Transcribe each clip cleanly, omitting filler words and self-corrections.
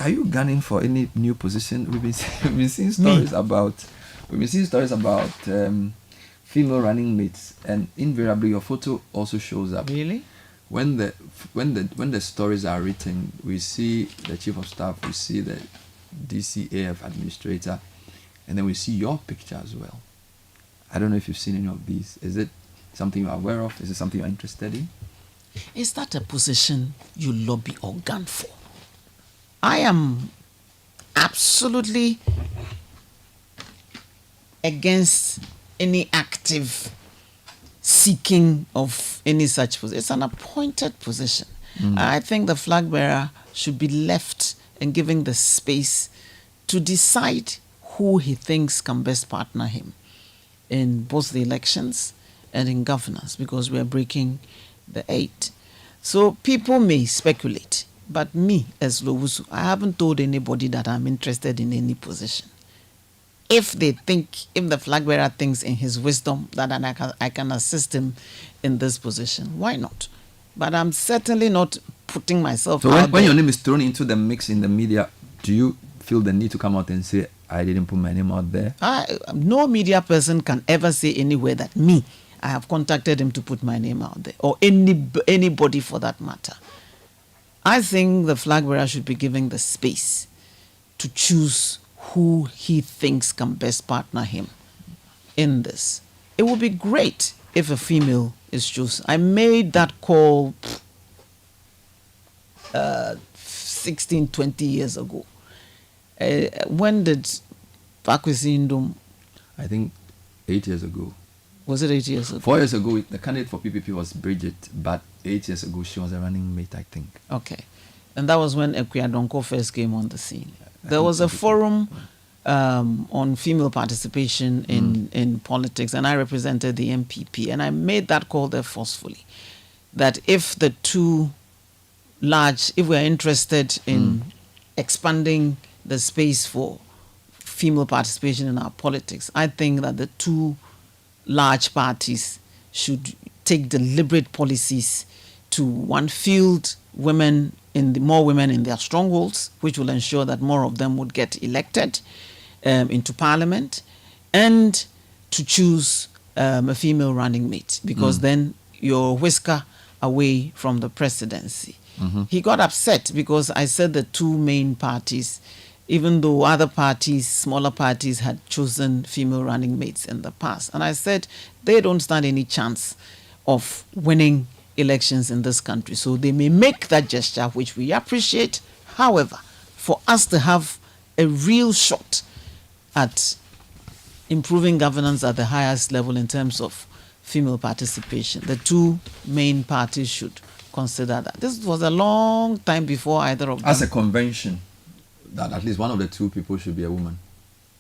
Are you gunning for any new position? We've been seeing stories about female running mates, and invariably your photo also shows up. Really? When the stories are written, we see the chief of staff, we see the DCAF administrator, and then we see your picture as well. I don't know if you've seen any of these. Is it something you're aware of? Is it something you're interested in? Is that a position you lobby or gun for? I am absolutely against any active seeking of any such position. It's an appointed position. I think the flag bearer should be left and given the space to decide who he thinks can best partner him in both the elections and in governance, because we are breaking the 8. So people may speculate, but me as Owusu, I haven't told anybody that I'm interested in any position. If the flag bearer thinks in his wisdom that I can assist him in this position, why not? But I'm certainly not putting myself out. So when your name is thrown into the mix in the media, do you feel the need to come out and say, I didn't put my name out there? No media person can ever say anywhere that I have contacted him to put my name out there, or anybody for that matter. I think the flag bearer should be given the space to choose who he thinks can best partner him in this. It would be great if a female is chosen. I made that call 16, 20 years ago. When did Pakwesi? I think 8 years ago. Was it 8 years ago? 4 years ago, the candidate for PPP was Bridget, but 8 years ago, she was a running mate, I think. Okay. And that was when Ekuyadonko first came on the scene. There was a forum on female participation in politics, and I represented the MPP, and I made that call there forcefully, that if we're interested in expanding the space for female participation in our politics, I think that the two large parties should take deliberate policies to field more women in their strongholds, which will ensure that more of them would get elected into parliament, and to choose a female running mate, because then you're a whisker away from the presidency. He got upset because I said the two main parties, even though other parties, smaller parties, had chosen female running mates in the past. And I said they don't stand any chance of winning elections in this country. So they may make that gesture, which we appreciate. However, for us to have a real shot at improving governance at the highest level in terms of female participation, the two main parties should consider that. This was a long time before either of them. As a convention, that at least one of the two people should be a woman.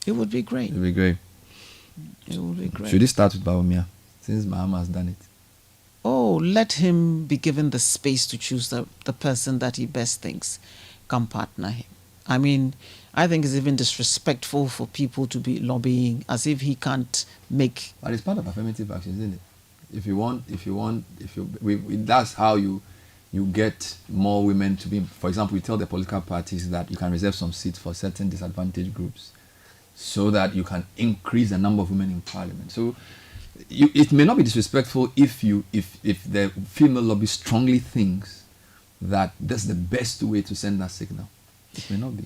It would be great. It would be great. It would be great. Should it start with Bawumia, since Mahama has done it? Oh, let him be given the space to choose the person that he best thinks can partner him. I mean, I think it's even disrespectful for people to be lobbying as if he can't make... But it's part of affirmative action, isn't it? That's how you get more women to be... For example, you tell the political parties that you can reserve some seats for certain disadvantaged groups so that you can increase the number of women in parliament. So it may not be disrespectful if the female lobby strongly thinks that that's the best way to send that signal. It may not be.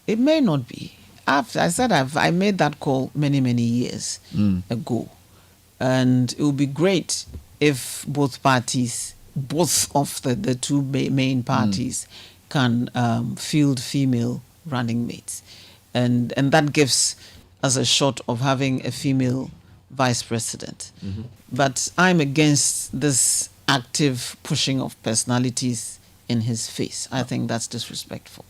It may not be. I made that call many, many years ago. And it would be great if both of the two main parties can field female running mates. And that gives us a shot of having a female vice president. But I'm against this active pushing of personalities in his face. I think that's disrespectful.